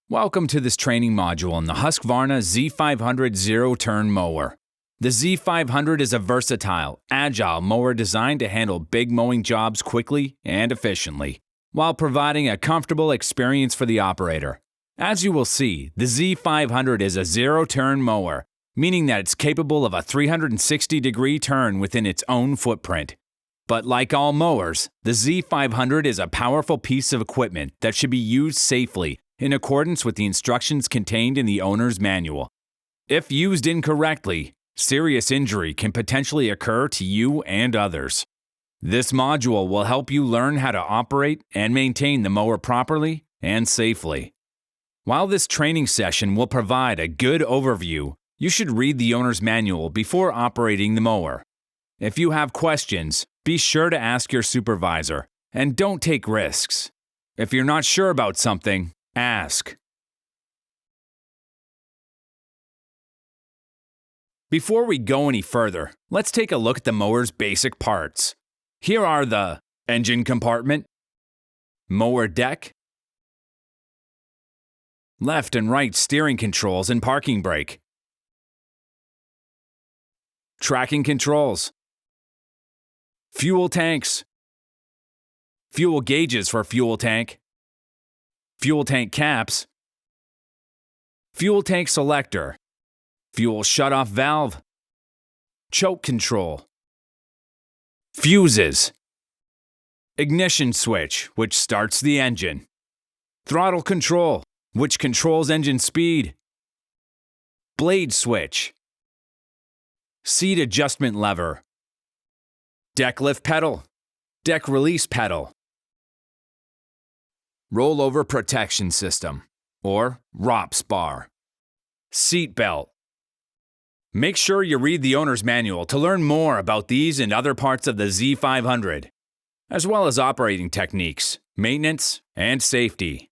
Welcome to this training module on the Husqvarna Z500 Zero Turn Mower. The Z500 is a versatile, agile mower designed to handle big mowing jobs quickly and efficiently, while providing a comfortable experience for the operator. As you will see, the Z500 is a zero-turn mower, meaning that it's capable of a 360-degree turn within its own footprint. But like all mowers, the Z500 is a powerful piece of equipment that should be used safely in accordance with the instructions contained in the owner's manual. If used incorrectly, serious injury can potentially occur to you and others. This module will help you learn how to operate and maintain the mower properly and safely. While this training session will provide a good overview, you should read the owner's manual before operating the mower. If you have questions, be sure to ask your supervisor, and don't take risks. If you're not sure about something, ask. Before we go any further, let's take a look at the mower's basic parts. Here are the engine compartment, mower deck, left and right steering controls and parking brake, tracking controls, fuel tanks, fuel gauges for fuel tank caps, fuel tank selector, fuel shutoff valve, choke control, fuses, ignition switch, which starts the engine, throttle control, which controls engine speed, blade switch, seat adjustment lever, deck lift pedal, deck release pedal, rollover protection system, or ROPS bar, seat belt. Make sure you read the owner's manual to learn more about these and other parts of the Z500, as well as operating techniques, maintenance, and safety.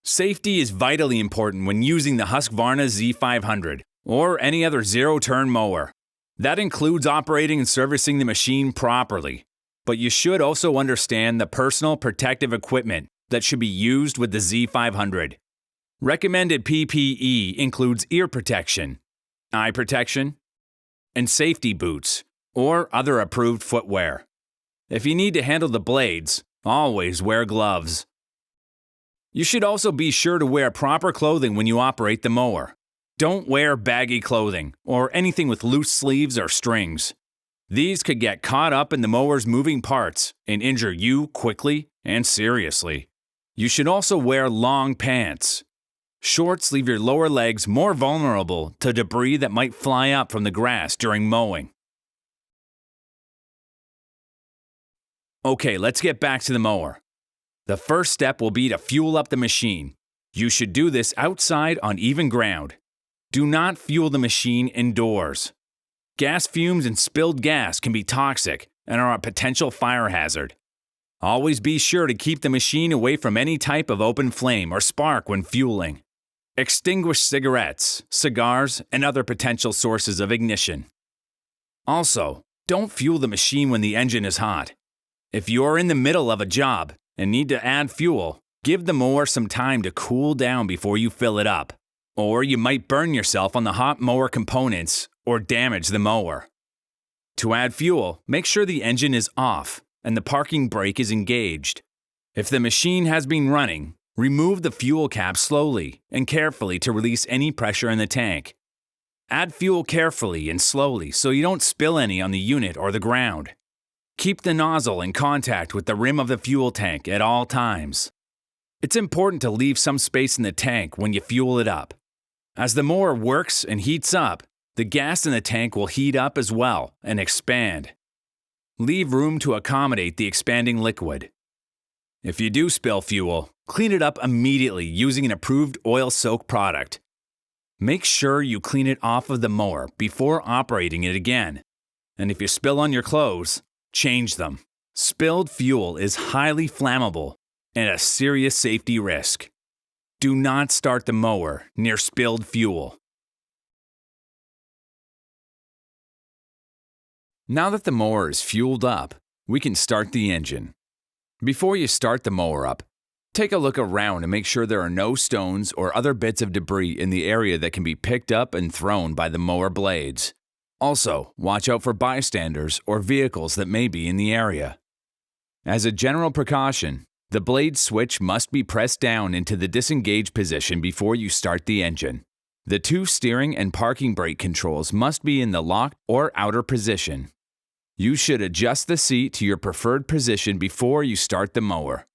Safety is vitally important when using the Husqvarna Z500 or any other zero-turn mower. That includes operating and servicing the machine properly. But you should also understand the personal protective equipment that should be used with the Z500. Recommended PPE includes ear protection, eye protection, and safety boots, or other approved footwear. If you need to handle the blades, always wear gloves. You should also be sure to wear proper clothing when you operate the mower. Don't wear baggy clothing or anything with loose sleeves or strings. These could get caught up in the mower's moving parts and injure you quickly and seriously. You should also wear long pants. Shorts leave your lower legs more vulnerable to debris that might fly up from the grass during mowing. Okay, let's get back to the mower. The first step will be to fuel up the machine. You should do this outside on even ground. Do not fuel the machine indoors. Gas fumes and spilled gas can be toxic and are a potential fire hazard. Always be sure to keep the machine away from any type of open flame or spark when fueling. Extinguish cigarettes, cigars, and other potential sources of ignition. Also, don't fuel the machine when the engine is hot. If you are in the middle of a job and need to add fuel, give the mower some time to cool down before you fill it up, or you might burn yourself on the hot mower components or damage the mower. To add fuel, make sure the engine is off and the parking brake is engaged. If the machine has been running, remove the fuel cap slowly and carefully to release any pressure in the tank. Add fuel carefully and slowly so you don't spill any on the unit or the ground. Keep the nozzle in contact with the rim of the fuel tank at all times. It's important to leave some space in the tank when you fuel it up. As the mower works and heats up, the gas in the tank will heat up as well and expand. Leave room to accommodate the expanding liquid. If you do spill fuel, clean it up immediately using an approved oil soak product. Make sure you clean it off of the mower before operating it again. And if you spill on your clothes, change them. Spilled fuel is highly flammable and a serious safety risk. Do not start the mower near spilled fuel. Now that the mower is fueled up, we can start the engine. Before you start the mower up, take a look around and make sure there are no stones or other bits of debris in the area that can be picked up and thrown by the mower blades. Also, watch out for bystanders or vehicles that may be in the area. As a general precaution, the blade switch must be pressed down into the disengage position before you start the engine. The two steering and parking brake controls must be in the locked or outer position. You should adjust the seat to your preferred position before you start the mower.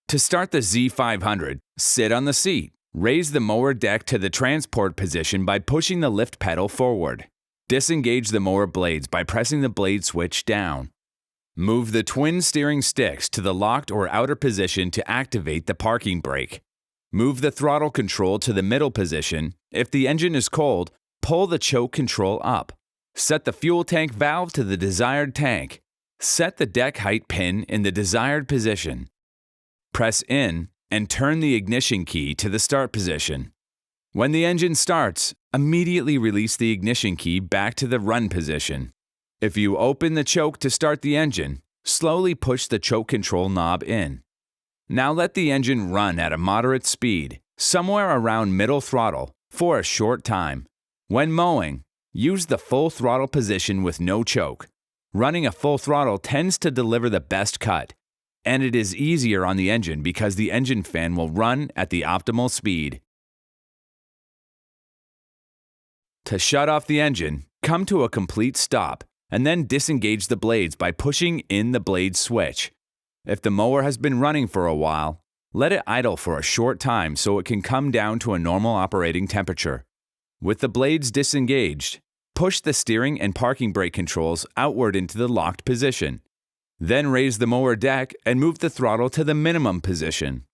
To start the Z500, sit on the seat. Raise the mower deck to the transport position by pushing the lift pedal forward. Disengage the mower blades by pressing the blade switch down. Move the twin steering sticks to the locked or outer position to activate the parking brake. Move the throttle control to the middle position. If the engine is cold, pull the choke control up. Set the fuel tank valve to the desired tank. Set the deck height pin in the desired position. Press in and turn the ignition key to the start position. When the engine starts, immediately release the ignition key back to the run position. If you open the choke to start the engine, slowly push the choke control knob in. Now let the engine run at a moderate speed, somewhere around middle throttle, for a short time. When mowing, use the full throttle position with no choke. Running a full throttle tends to deliver the best cut, and it is easier on the engine because the engine fan will run at the optimal speed. To shut off the engine, come to a complete stop and then disengage the blades by pushing in the blade switch. If the mower has been running for a while, let it idle for a short time so it can come down to a normal operating temperature. With the blades disengaged, push the steering and parking brake controls outward into the locked position. Then raise the mower deck and move the throttle to the minimum position.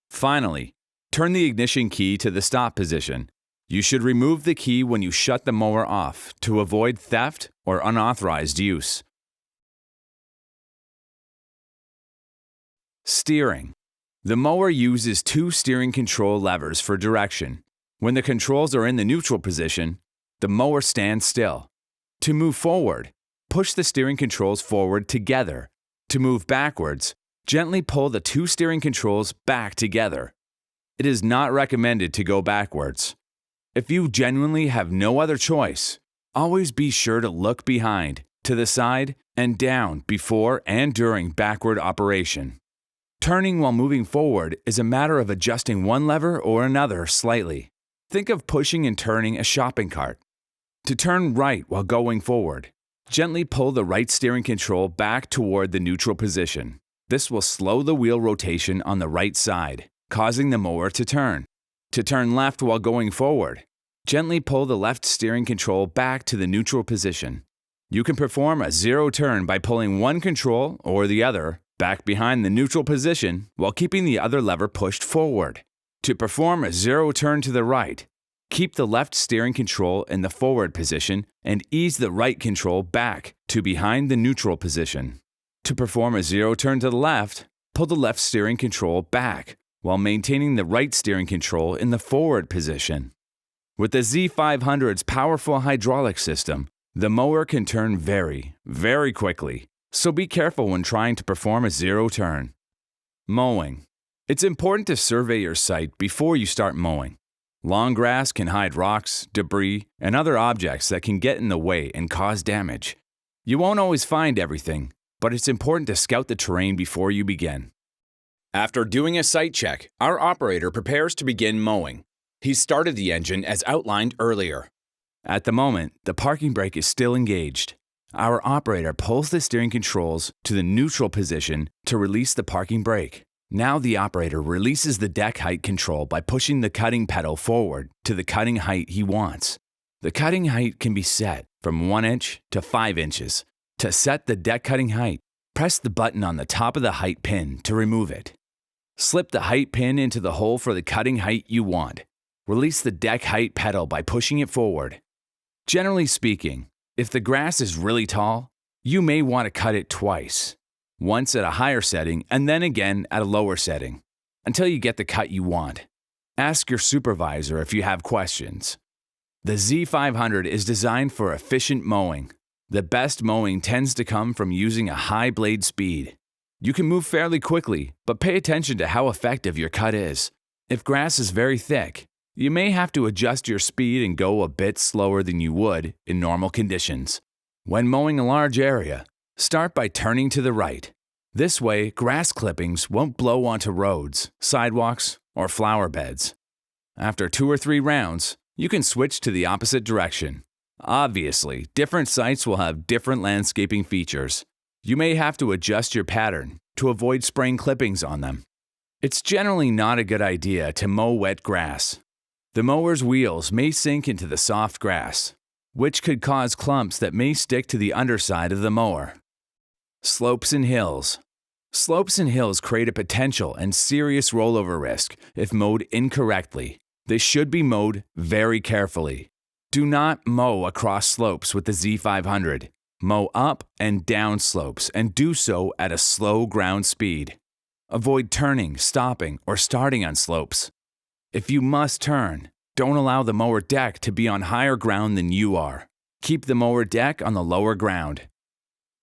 Finally, turn the ignition key to the stop position. You should remove the key when you shut the mower off to avoid theft or unauthorized use. Steering. The mower uses two steering control levers for direction. When the controls are in the neutral position, the mower stands still. To move forward, push the steering controls forward together. To move backwards, gently pull the two steering controls back together. It is not recommended to go backwards. If you genuinely have no other choice, always be sure to look behind, to the side, and down before and during backward operation. Turning while moving forward is a matter of adjusting one lever or another slightly. Think of pushing and turning a shopping cart. To turn right while going forward, gently pull the right steering control back toward the neutral position. This will slow the wheel rotation on the right side, causing the mower to turn. To turn left while going forward, gently pull the left steering control back to the neutral position. You can perform a zero turn by pulling one control or the other back behind the neutral position while keeping the other lever pushed forward. To perform a zero turn to the right, keep the left steering control in the forward position and ease the right control back to behind the neutral position. To perform a zero turn to the left, pull the left steering control back while maintaining the right steering control in the forward position. With the Z500's powerful hydraulic system, the mower can turn very, very quickly, so be careful when trying to perform a zero turn. Mowing. It's important to survey your site before you start mowing. Long grass can hide rocks, debris, and other objects that can get in the way and cause damage. You won't always find everything, but it's important to scout the terrain before you begin. After doing a site check, our operator prepares to begin mowing. He's started the engine as outlined earlier. At the moment, the parking brake is still engaged. Our operator pulls the steering controls to the neutral position to release the parking brake. Now the operator releases the deck height control by pushing the cutting pedal forward to the cutting height he wants. The cutting height can be set from 1 inch to 5 inches. To set the deck cutting height, press the button on the top of the height pin to remove it. Slip the height pin into the hole for the cutting height you want. Release the deck height pedal by pushing it forward. Generally speaking, if the grass is really tall, you may want to cut it twice. Once at a higher setting and then again at a lower setting, until you get the cut you want. Ask your supervisor if you have questions. The Z500 is designed for efficient mowing. The best mowing tends to come from using a high blade speed. You can move fairly quickly, but pay attention to how effective your cut is. If grass is very thick, you may have to adjust your speed and go a bit slower than you would in normal conditions. When mowing a large area, start by turning to the right. This way, grass clippings won't blow onto roads, sidewalks, or flower beds. After 2 or 3 rounds, you can switch to the opposite direction. Obviously, different sites will have different landscaping features. You may have to adjust your pattern to avoid spraying clippings on them. It's generally not a good idea to mow wet grass. The mower's wheels may sink into the soft grass, which could cause clumps that may stick to the underside of the mower. Slopes and hills. Slopes and hills create a potential and serious rollover risk if mowed incorrectly. They should be mowed very carefully. Do not mow across slopes with the Z500. Mow up and down slopes and do so at a slow ground speed. Avoid turning, stopping, or starting on slopes. If you must turn, don't allow the mower deck to be on higher ground than you are. Keep the mower deck on the lower ground.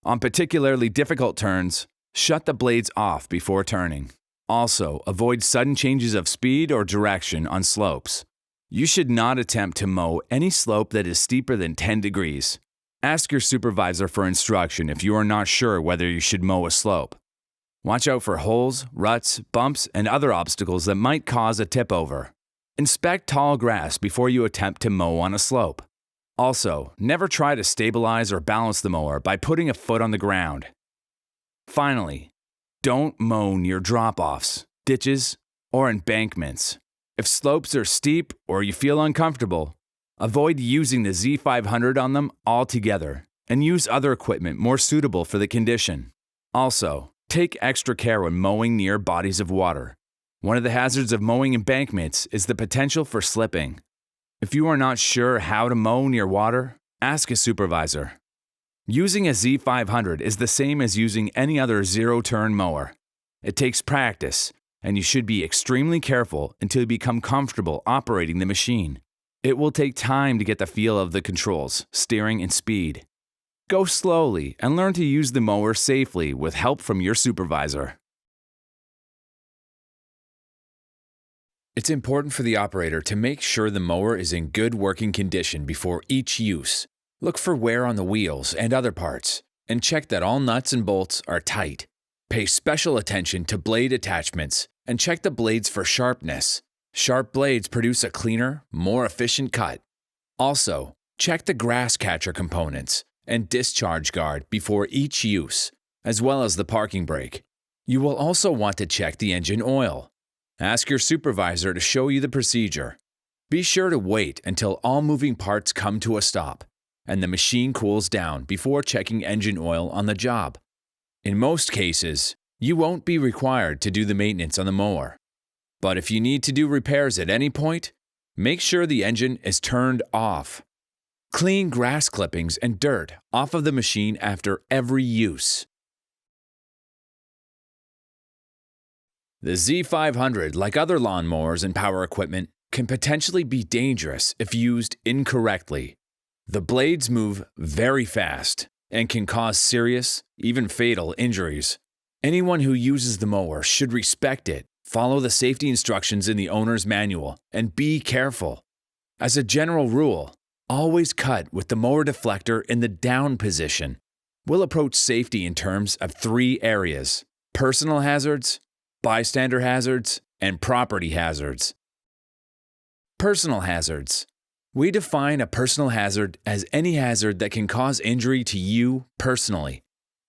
On particularly difficult turns, shut the blades off before turning. Also, avoid sudden changes of speed or direction on slopes. You should not attempt to mow any slope that is steeper than 10 degrees. Ask your supervisor for instruction if you are not sure whether you should mow a slope. Watch out for holes, ruts, bumps, and other obstacles that might cause a tip-over. Inspect tall grass before you attempt to mow on a slope. Also, never try to stabilize or balance the mower by putting a foot on the ground. Finally, don't mow near drop-offs, ditches, or embankments. If slopes are steep or you feel uncomfortable, avoid using the Z500 on them altogether and use other equipment more suitable for the condition. Also, take extra care when mowing near bodies of water. One of the hazards of mowing embankments is the potential for slipping. If you are not sure how to mow near water, ask a supervisor. Using a Z500 is the same as using any other zero-turn mower. It takes practice, and you should be extremely careful until you become comfortable operating the machine. It will take time to get the feel of the controls, steering, and speed. Go slowly and learn to use the mower safely with help from your supervisor. It's important for the operator to make sure the mower is in good working condition before each use. Look for wear on the wheels and other parts, and check that all nuts and bolts are tight. Pay special attention to blade attachments and check the blades for sharpness. Sharp blades produce a cleaner, more efficient cut. Also, check the grass catcher components and discharge guard before each use, as well as the parking brake. You will also want to check the engine oil. Ask your supervisor to show you the procedure. Be sure to wait until all moving parts come to a stop and the machine cools down before checking engine oil on the job. In most cases, you won't be required to do the maintenance on the mower. But if you need to do repairs at any point, make sure the engine is turned off. Clean grass clippings and dirt off of the machine after every use. The Z500, like other lawn mowers and power equipment, can potentially be dangerous if used incorrectly. The blades move very fast and can cause serious, even fatal injuries. Anyone who uses the mower should respect it, follow the safety instructions in the owner's manual, and be careful. As a general rule, always cut with the mower deflector in the down position. We'll approach safety in terms of 3 areas: personal hazards, bystander hazards, and property hazards. Personal hazards. We define a personal hazard as any hazard that can cause injury to you personally.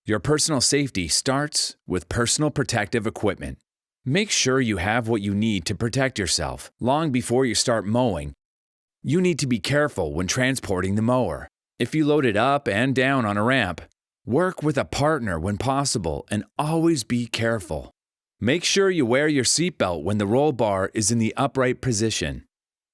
Your personal safety starts with personal protective equipment. Make sure you have what you need to protect yourself long before you start mowing. You need to be careful when transporting the mower. If you load it up and down on a ramp, work with a partner when possible and always be careful. Make sure you wear your seatbelt when the roll bar is in the upright position.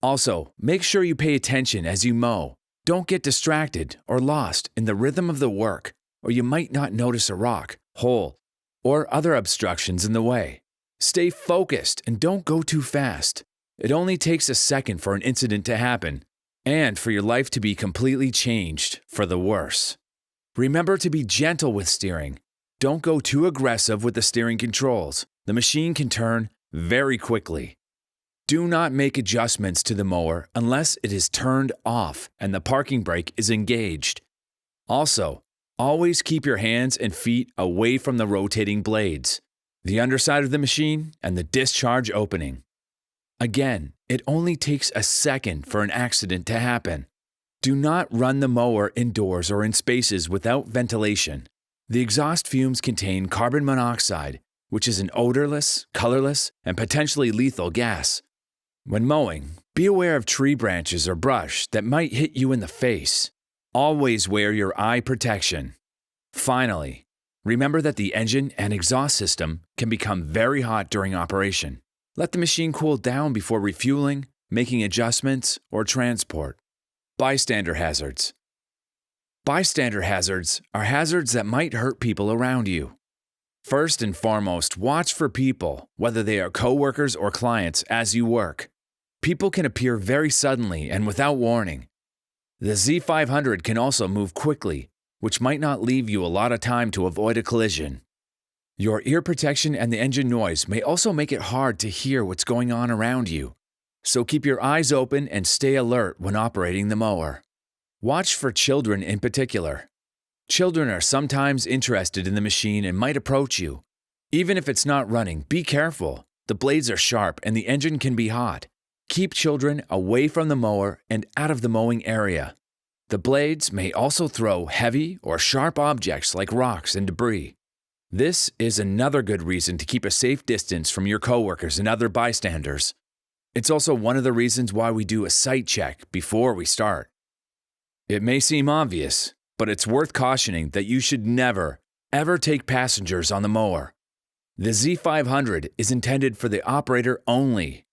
Also, make sure you pay attention as you mow. Don't get distracted or lost in the rhythm of the work, or you might not notice a rock, hole, or other obstructions in the way. Stay focused and don't go too fast. It only takes a second for an incident to happen and for your life to be completely changed for the worse. Remember to be gentle with steering. Don't go too aggressive with the steering controls. The machine can turn very quickly. Do not make adjustments to the mower unless it is turned off and the parking brake is engaged. Also, always keep your hands and feet away from the rotating blades, the underside of the machine, and the discharge opening. Again, it only takes a second for an accident to happen. Do not run the mower indoors or in spaces without ventilation. The exhaust fumes contain carbon monoxide, which is an odorless, colorless, and potentially lethal gas. When mowing, be aware of tree branches or brush that might hit you in the face. Always wear your eye protection. Finally, remember that the engine and exhaust system can become very hot during operation. Let the machine cool down before refueling, making adjustments, or transport. Bystander hazards. Bystander hazards are hazards that might hurt people around you. First and foremost, watch for people, whether they are coworkers or clients, as you work. People can appear very suddenly and without warning. The Z500 can also move quickly, which might not leave you a lot of time to avoid a collision. Your ear protection and the engine noise may also make it hard to hear what's going on around you, so keep your eyes open and stay alert when operating the mower. Watch for children in particular. Children are sometimes interested in the machine and might approach you. Even if it's not running, be careful. The blades are sharp and the engine can be hot. Keep children away from the mower and out of the mowing area. The blades may also throw heavy or sharp objects like rocks and debris. This is another good reason to keep a safe distance from your coworkers and other bystanders. It's also one of the reasons why we do a sight check before we start. It may seem obvious, but it's worth cautioning that you should never, ever take passengers on the mower. The Z500 is intended for the operator only.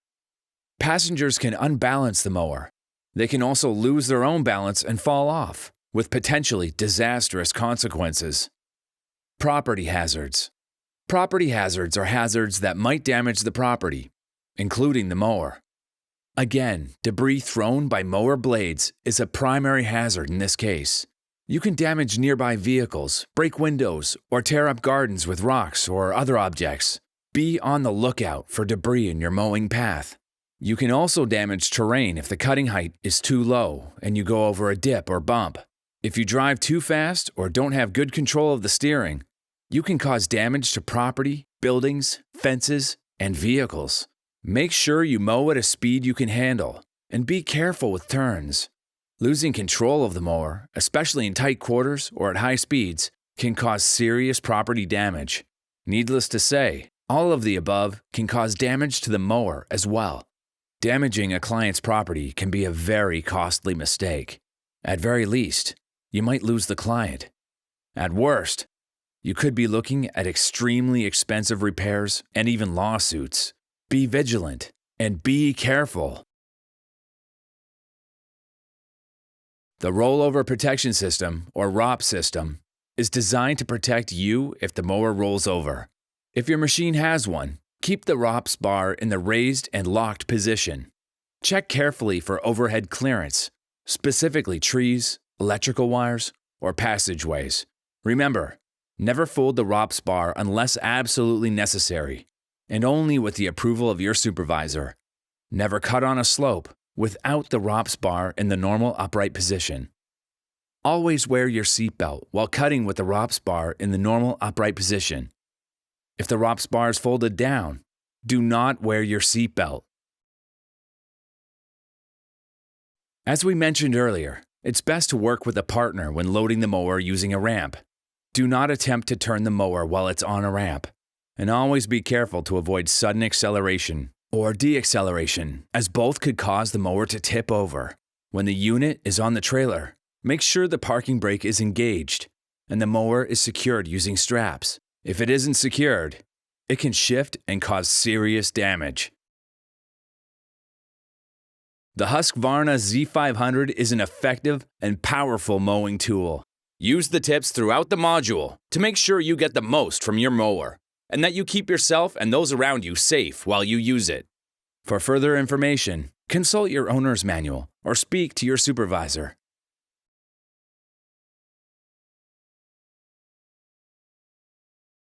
Passengers can unbalance the mower. They can also lose their own balance and fall off, with potentially disastrous consequences. Property hazards. Property hazards are hazards that might damage the property, including the mower. Again, debris thrown by mower blades is a primary hazard in this case. You can damage nearby vehicles, break windows, or tear up gardens with rocks or other objects. Be on the lookout for debris in your mowing path. You can also damage terrain if the cutting height is too low and you go over a dip or bump. If you drive too fast or don't have good control of the steering, you can cause damage to property, buildings, fences, and vehicles. Make sure you mow at a speed you can handle, and be careful with turns. Losing control of the mower, especially in tight quarters or at high speeds, can cause serious property damage. Needless to say, all of the above can cause damage to the mower as well. Damaging a client's property can be a very costly mistake. At very least, you might lose the client. At worst, you could be looking at extremely expensive repairs and even lawsuits. Be vigilant and be careful. The Rollover Protection System, or ROP system, is designed to protect you if the mower rolls over. If your machine has one, keep the ROPS bar in the raised and locked position. Check carefully for overhead clearance, specifically trees, electrical wires, or passageways. Remember, never fold the ROPS bar unless absolutely necessary, and only with the approval of your supervisor. Never cut on a slope without the ROPS bar in the normal upright position. Always wear your seatbelt while cutting with the ROPS bar in the normal upright position. If the ROPS bar is folded down, do not wear your seatbelt. As we mentioned earlier, it's best to work with a partner when loading the mower using a ramp. Do not attempt to turn the mower while it's on a ramp, and always be careful to avoid sudden acceleration or deacceleration, as both could cause the mower to tip over. When the unit is on the trailer, make sure the parking brake is engaged and the mower is secured using straps. If it isn't secured, it can shift and cause serious damage. The Husqvarna Z500 is an effective and powerful mowing tool. Use the tips throughout the module to make sure you get the most from your mower and that you keep yourself and those around you safe while you use it. For further information, consult your owner's manual or speak to your supervisor.